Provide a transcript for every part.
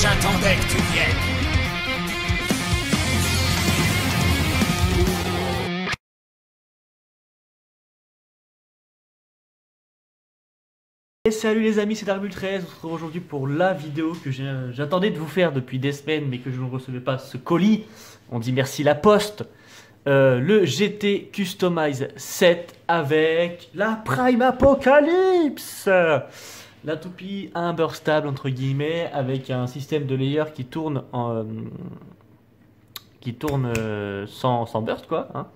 J'attendais que tu viennes. Et salut les amis, c'est Darbul13. On se retrouve aujourd'hui pour la vidéo que j'attendais de vous faire depuis des semaines, mais que je ne recevais pas ce colis. On dit merci la poste. Le GT Customize 7 avec la Prime Apocalypse. La toupie imburstable entre guillemets, avec un système de layer qui tourne sans burst quoi. Hein.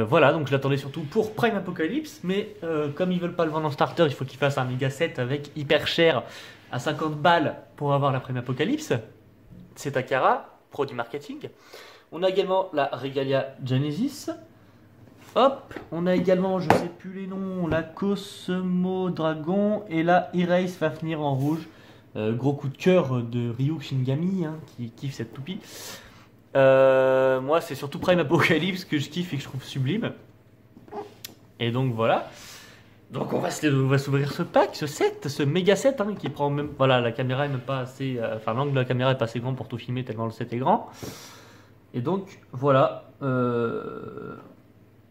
Voilà, donc je l'attendais surtout pour Prime Apocalypse, mais comme ils veulent pas le vendre en starter, il faut qu'ils fassent un méga set avec hyper cher à 50 balles pour avoir la Prime Apocalypse. C'est Takara, produit marketing. On a également la Regalia Genesis. Hop, on a également, je sais plus les noms, la Cosmo Dragon et la Erase Fafnir en rouge. Gros coup de cœur de Ryu Shingami hein, qui kiffe cette toupie. Moi c'est surtout Prime Apocalypse que je kiffe et que je trouve sublime. Et donc voilà. Donc on va s'ouvrir ce pack, ce set, ce méga set hein, qui prend même... Voilà, la caméra est même pas assez... Enfin l'angle de la caméra est pas assez grand pour tout filmer tellement le set est grand. Et donc voilà.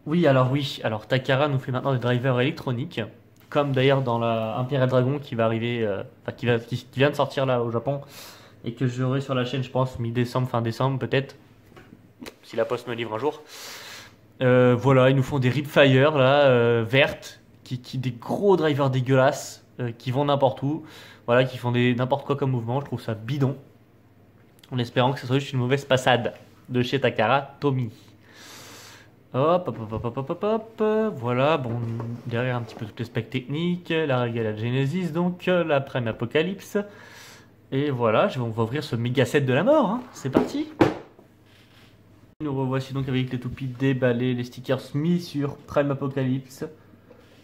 Oui alors Takara nous fait maintenant des drivers électroniques. Comme d'ailleurs dans la Imperial Dragon qui va arriver... qui vient de sortir là au Japon. Et que j'aurai sur la chaîne, je pense, mi-décembre, fin décembre, peut-être. Si la poste me livre un jour. Voilà, ils nous font des Ripfire, là, vertes, des gros drivers dégueulasses, qui vont n'importe où. Voilà, qui font n'importe quoi comme mouvement. Je trouve ça bidon. En espérant que ce soit juste une mauvaise passade de chez Takara Tomy. Hop. Voilà, bon, derrière un petit peu toutes les specs techniques. La Regalia Genesis, donc, la Prime Apocalypse. Et voilà, on va ouvrir ce méga set de la mort, hein. C'est parti. Nous revoici donc avec les toupies déballées, les stickers mis sur Prime Apocalypse.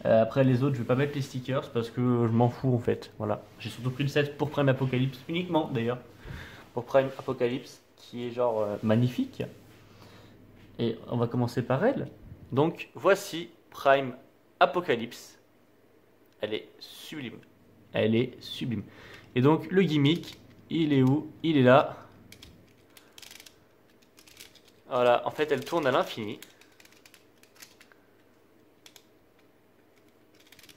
Après les autres, je vais pas mettre les stickers parce que je m'en fous en fait. Voilà, j'ai surtout pris le set pour Prime Apocalypse, uniquement d'ailleurs. Pour Prime Apocalypse, qui est genre magnifique. Et on va commencer par elle. Donc voici Prime Apocalypse. Elle est sublime. Elle est sublime. Et donc le gimmick, il est où? Il est là. Voilà, en fait elle tourne à l'infini.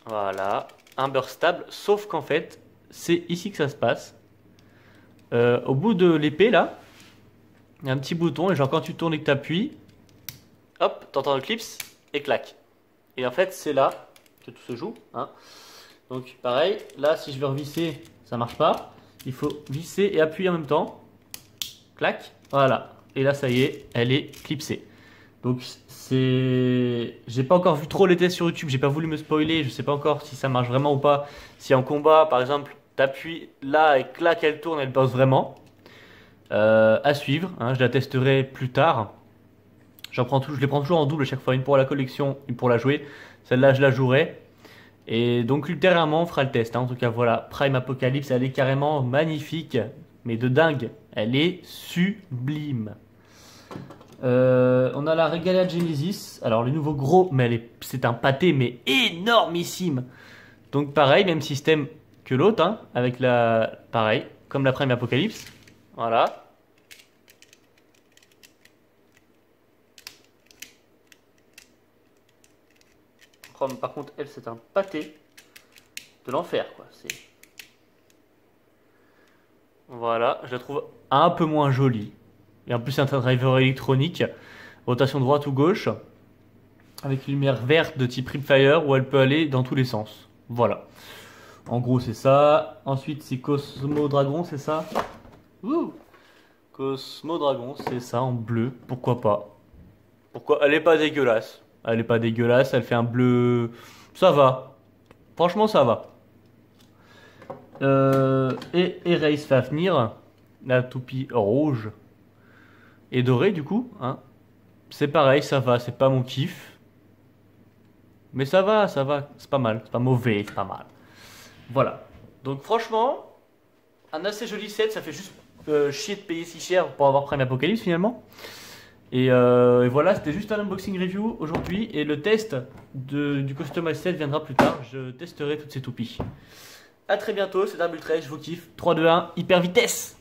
Voilà, imburstable, sauf qu'en fait, c'est ici que ça se passe. Au bout de l'épée là, il y a un petit bouton et genre quand tu tournes et que tu appuies, hop, t'entends le clips et clac. Et en fait c'est là que tout se joue. Hein. Donc pareil, là si je veux revisser, ça marche pas. Il faut visser et appuyer en même temps. Clac, voilà. Et là ça y est, elle est clipsée. Donc c'est... J'ai pas encore vu trop les tests sur YouTube, j'ai pas voulu me spoiler, je sais pas encore si ça marche vraiment ou pas. Si en combat par exemple, t'appuies là et clac, elle tourne, elle bosse vraiment. À suivre, hein, je la testerai plus tard. Je les prends toujours en double à chaque fois, une pour la collection, une pour la jouer. Celle-là je la jouerai. Et donc ultérieurement on fera le test. Hein. En tout cas voilà, Prime Apocalypse, elle est carrément magnifique. Mais de dingue, elle est sublime. On a la Regalia Genesis. Alors le nouveau gros, mais c'est un pâté mais énormissime. Donc pareil, même système que l'autre. Hein, avec la... Pareil, comme la Prime Apocalypse. Voilà. Par contre, elle, c'est un pâté de l'enfer, quoi. Voilà, je la trouve un peu moins jolie. Et en plus, c'est un driver électronique, rotation droite ou gauche, avec une lumière verte de type Ripfire où elle peut aller dans tous les sens. Voilà. En gros, c'est ça. Ensuite, c'est Cosmo Dragon, c'est ça? Ouh. Cosmo Dragon, c'est ça, en bleu. Pourquoi pas? Pourquoi? Elle est pas dégueulasse. Elle est pas dégueulasse, elle fait un bleu... Ça va. Franchement, ça va. Et Erase Fafnir, la toupie rouge et dorée du coup. Hein. C'est pareil, ça va, c'est pas mon kiff. Mais ça va, c'est pas mal. C'est pas mauvais, c'est pas mal. Voilà. Donc franchement, un assez joli set, ça fait juste chier de payer si cher pour avoir Prime Apocalypse finalement. Et voilà, c'était juste un unboxing review aujourd'hui. Et le test du Customize set viendra plus tard. Je testerai toutes ces toupies. à très bientôt, c'est Arbultrade, je vous kiffe. 3, 2, 1, hyper vitesse!